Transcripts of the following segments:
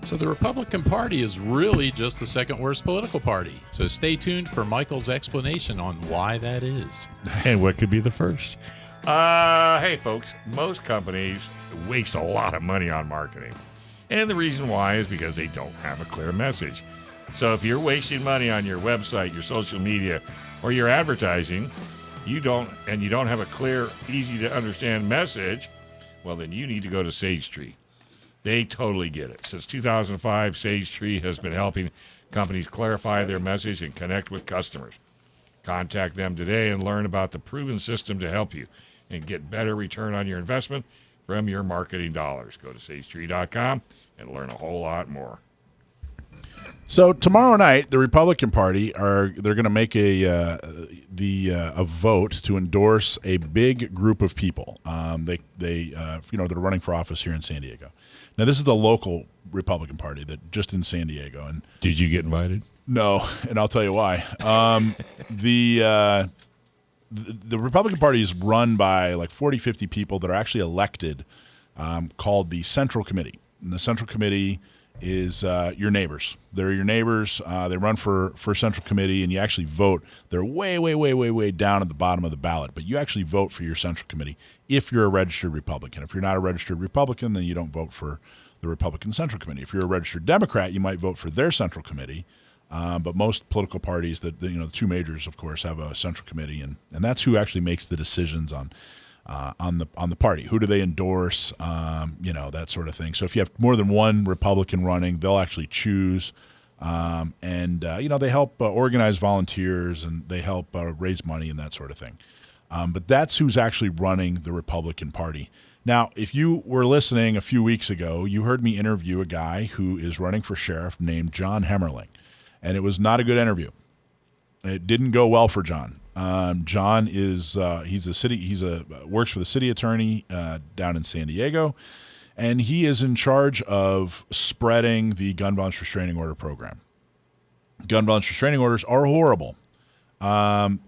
So the Republican Party is really just the second worst political party. So stay tuned for Michael's explanation on why that is. And what could be the first? Hey, folks, most companies waste a lot of money on marketing. And the reason why is because they don't have a clear message. So if you're wasting money on your website, your social media, or your advertising, you don't have a clear, easy to understand message, well, then you need to go to Sage Tree. They totally get it. Since 2005, Sage Tree has been helping companies clarify their message and connect with customers. Contact them today and learn about the proven system to help you and get better return on your investment from your marketing dollars. Go to sagetree.com and learn a whole lot more. So tomorrow night, the Republican Party they're going to make a vote to endorse a big group of people. They're running for office here in San Diego. Now, this is the local Republican Party that just in San Diego. And Did you get invited? no, and I'll tell you why. The Republican Party is run by like 40, 50 people that are actually elected, called the Central Committee. And the Central Committee is your neighbors. They're your neighbors. They run for Central Committee, and you actually vote. They're way, way, way, way, way down at the bottom of the ballot, but you actually vote for your Central Committee if you're a registered Republican. If you're not a registered Republican, then you don't vote for the Republican Central Committee. If you're a registered Democrat, you might vote for their Central Committee. But most political parties, the two majors, of course, have a Central Committee, and that's who actually makes the decisions on the party. Who do they endorse? That sort of thing. So if you have more than one Republican running, they'll actually choose, they help organize volunteers, and they help raise money and that sort of thing. But that's who's actually running the Republican Party. Now, if you were listening a few weeks ago, you heard me interview a guy who is running for sheriff named John Hemmerling, and it was not a good interview. It didn't go well for John. John is works for the city attorney down in San Diego, and he is in charge of spreading the gun violence restraining order program. Gun violence restraining orders are horrible. In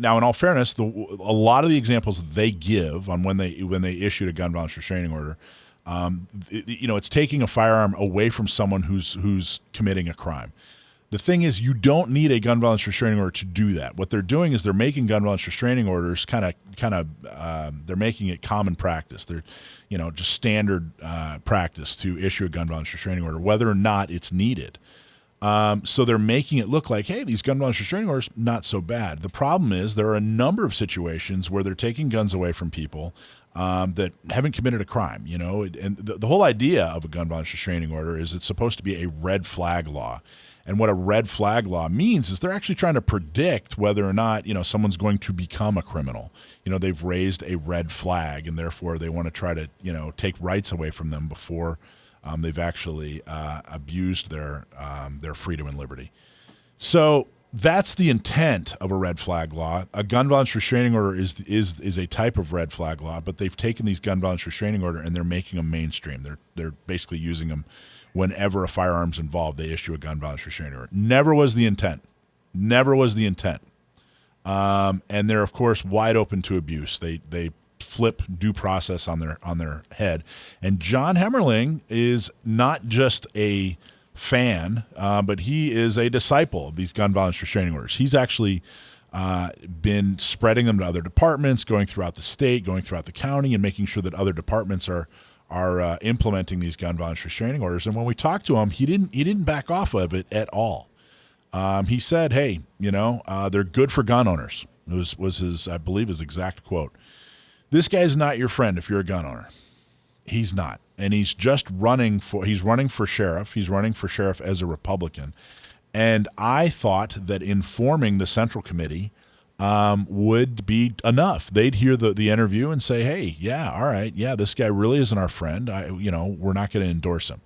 all fairness, a lot of the examples that they give on when they issued a gun violence restraining order, it's taking a firearm away from someone who's committing a crime. The thing is, you don't need a gun violence restraining order to do that. What they're doing is they're making gun violence restraining orders they're making it common practice. They're, just standard practice to issue a gun violence restraining order, whether or not it's needed. So they're making it look like, hey, these gun violence restraining orders, not so bad. The problem is there are a number of situations where they're taking guns away from people that haven't committed a crime, and the whole idea of a gun violence restraining order is it's supposed to be a red flag law. And what a red flag law means is they're actually trying to predict whether or not, someone's going to become a criminal. They've raised a red flag, and therefore they want to try to, take rights away from them before they've actually abused their freedom and liberty. So that's the intent of a red flag law. A gun violence restraining order is a type of red flag law, but they've taken these gun violence restraining order and they're making them mainstream. They're basically using them whenever a firearm's involved. They issue a gun violence restraining order. Never was the intent. And they're of course wide open to abuse. They flip due process on their head. And John Hemmerling is not just a fan, but he is a disciple of these gun violence restraining orders. He's actually been spreading them to other departments, going throughout the state, going throughout the county, and making sure that other departments are implementing these gun violence restraining orders. And when we talked to him, he didn't back off of it at all. He said, "Hey, they're good for gun owners." Was his, I believe, his exact quote. This guy's not your friend if you're a gun owner. He's not, and he's running for sheriff. He's running for sheriff as a Republican, and I thought that informing the Central Committee would be enough. They'd hear the interview and say, "Hey, yeah, all right, yeah, this guy really isn't our friend. We're not going to endorse him,"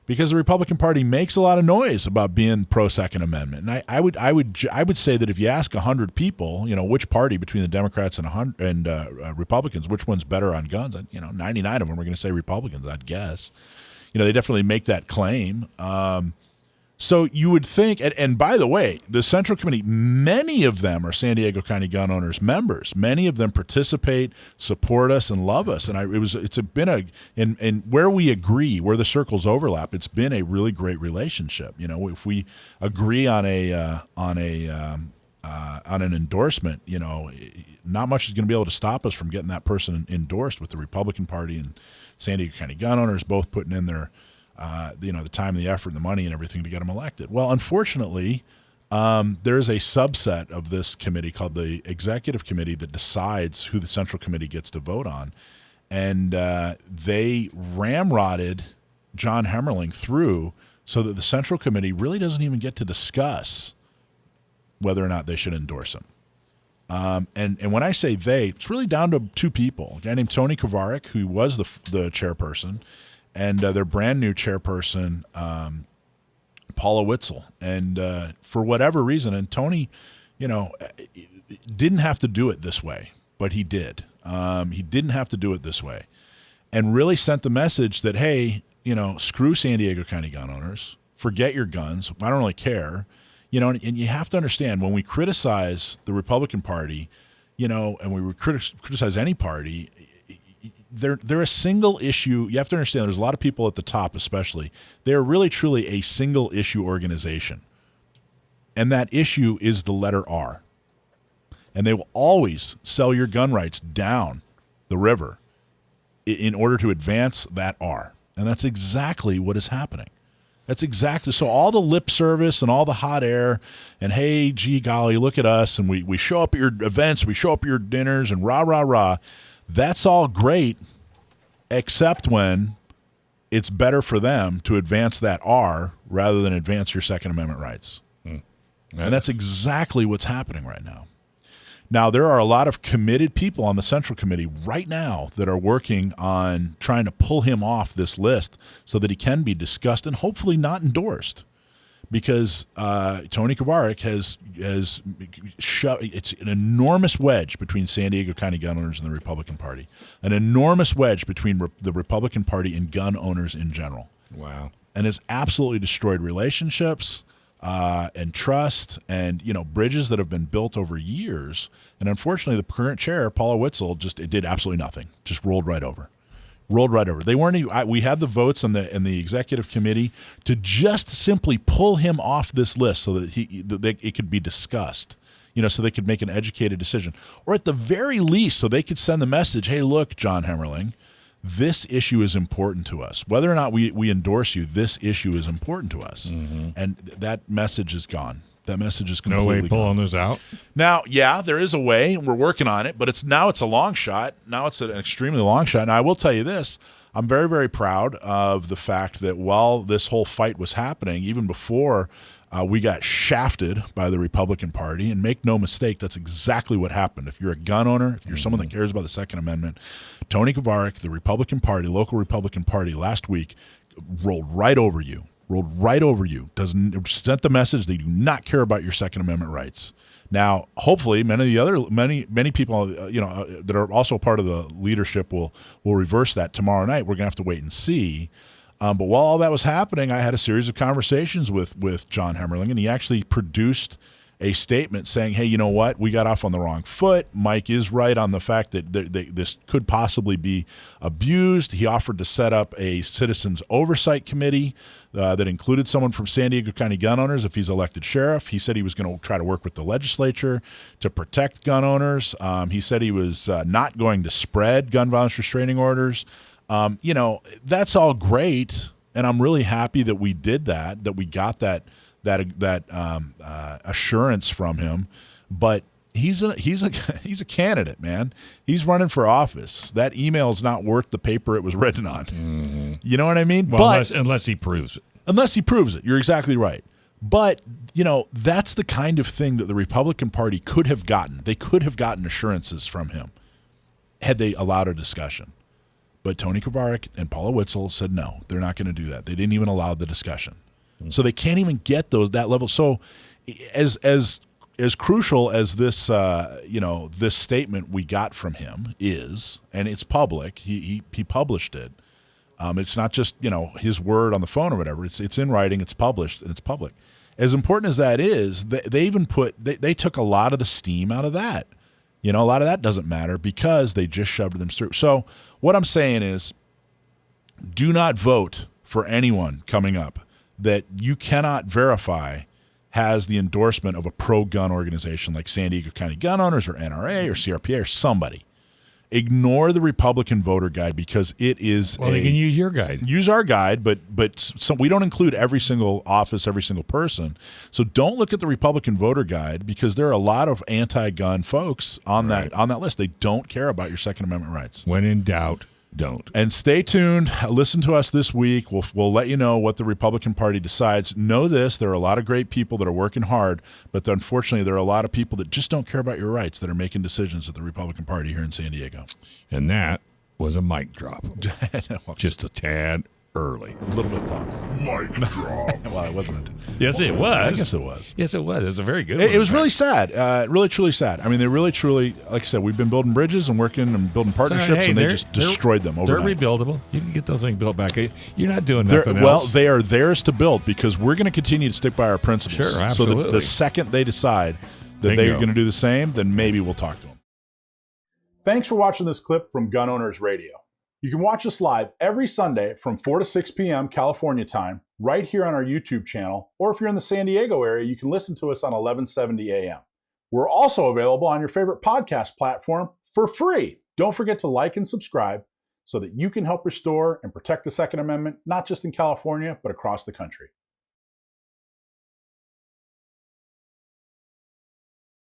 because the Republican Party makes a lot of noise about being pro Second Amendment. And I would say that if you ask 100 people, which party between the Democrats and Republicans, which one's better on guns, 99 of them are going to say Republicans, I'd guess. They definitely make that claim. So you would think, and by the way, the Central Committee, many of them are San Diego County Gun Owners members. Many of them participate, support us, and love us. And and where we agree, where the circles overlap, it's been a really great relationship. You know, if we agree on an endorsement, you know, not much is going to be able to stop us from getting that person endorsed, with the Republican Party and San Diego County Gun Owners both putting in their the time, the effort, and the money, and everything to get them elected. Well, unfortunately, there is a subset of this committee called the Executive Committee that decides who the Central Committee gets to vote on, and they ramrodded John Hemmerling through so that the Central Committee really doesn't even get to discuss whether or not they should endorse him. And when I say they, it's really down to two people: a guy named Tony Kovarik, who was the chairperson, and their brand new chairperson, Paula Witzel. And for whatever reason, and Tony, you know, didn't have to do it this way, but he did. He didn't have to do it this way, and really sent the message that, hey, you know, screw San Diego County Gun Owners, forget your guns. I don't really care. You know, and you have to understand, when we criticize the Republican Party, you know, and we criticize any party, they're a single issue. You have to understand, there's a lot of people at the top, especially. They're really, truly a single issue organization. And that issue is the letter R. And they will always sell your gun rights down the river in order to advance that R. And that's exactly what is happening. That's exactly, so all the lip service and all the hot air and, hey, gee golly, look at us, and we show up at your events, we show up at your dinners, and rah, rah, rah. That's all great, except when it's better for them to advance that R rather than advance your Second Amendment rights. And that's exactly what's happening right now. Now, there are a lot of committed people on the Central Committee right now that are working on trying to pull him off this list so that he can be discussed and hopefully not endorsed, because Tony Kovarik has shoved, it's an enormous wedge between San Diego County Gun Owners and the Republican Party, an enormous wedge between the Republican Party and gun owners in general. Wow. And has absolutely destroyed relationships, and trust, and, you know, bridges that have been built over years. And unfortunately, the current chair, Paula Witzel, it did absolutely nothing. Just rolled right over. They weren't. We had the votes in the executive committee to just simply pull him off this list so that it could be discussed. You know, so they could make an educated decision, or at the very least, so they could send the message, hey, look, John Hemmerling, this issue is important to us. Whether or not we endorse you, this issue is important to us. Mm-hmm. And that message is gone. That message is completely gone. No way pulling this out? Now, yeah, there is a way, and we're working on it, but it's a long shot. Now it's an extremely long shot. And I will tell you this, I'm very, very proud of the fact that while this whole fight was happening, even before we got shafted by the Republican Party, and make no mistake, that's exactly what happened. If you're a gun owner, if you're someone that cares about the Second Amendment, Tony Kovarik, the Republican Party, local Republican Party, last week rolled right over you. Sent the message they do not care about your Second Amendment rights. Now, hopefully, many people, that are also part of the leadership will reverse that tomorrow night. We're gonna have to wait and see. But while all that was happening, I had a series of conversations with John Hemmerling, and he actually produced a statement saying, hey, you know what? We got off on the wrong foot. Mike is right on the fact that this could possibly be abused. He offered to set up a citizens oversight committee that included someone from San Diego County Gun Owners if he's elected sheriff. He said he was going to try to work with the legislature to protect gun owners. He said he was not going to spread gun violence restraining orders. That's all great, and I'm really happy that we did that we got that assurance from him. But he's a candidate, man. He's running for office. That email is not worth the paper it was written on. Mm-hmm. You know what I mean? Well, unless he proves it. Unless he proves it. You're exactly right. But, that's the kind of thing that the Republican Party could have gotten. They could have gotten assurances from him had they allowed a discussion. But Tony Kovarik and Paula Witzel said no, they're not going to do that. They didn't even allow the discussion. Mm-hmm. So they can't even get that level. So as crucial as this this statement we got from him is, and it's public, he published it, It's not just, his word on the phone or whatever. It's in writing, it's published, and it's public. As important as that is, they even they took a lot of the steam out of that. A lot of that doesn't matter because they just shoved them through. So what I'm saying is, do not vote for anyone coming up that you cannot verify has the endorsement of a pro-gun organization like San Diego County Gun Owners or NRA or CRPA or somebody. Ignore the Republican voter guide because it is. Well, they can use your guide. Use our guide, but we don't include every single office, every single person. So don't look at the Republican voter guide because there are a lot of anti-gun folks on that list. They don't care about your Second Amendment rights. When in doubt, don't. And stay tuned. Listen to us this week. We'll let you know what the Republican Party decides. Know this, there are a lot of great people that are working hard, but unfortunately there are a lot of people that just don't care about your rights that are making decisions at the Republican Party here in San Diego. And that was a mic drop. Just a tad early. A little bit long. Mic drop. Well, it wasn't. Yes, it was. I guess it was. Yes, it was. It's a very good one. It was really sad. Really, truly sad. I mean, they really, truly, like I said, we've been building bridges and working and building partnerships, and they just destroyed them overnight. They're rebuildable. You can get those things built back. You're not doing nothing else. Well, they are theirs to build because we're going to continue to stick by our principles. Sure, absolutely. So the second they decide that they're going to do the same, then maybe we'll talk to them. Thanks for watching this clip from Gun Owners Radio. You can watch us live every Sunday from 4 to 6 p.m. California time, right here on our YouTube channel, or if you're in the San Diego area, you can listen to us on 1170 a.m. We're also available on your favorite podcast platform for free. Don't forget to like and subscribe so that you can help restore and protect the Second Amendment, not just in California, but across the country.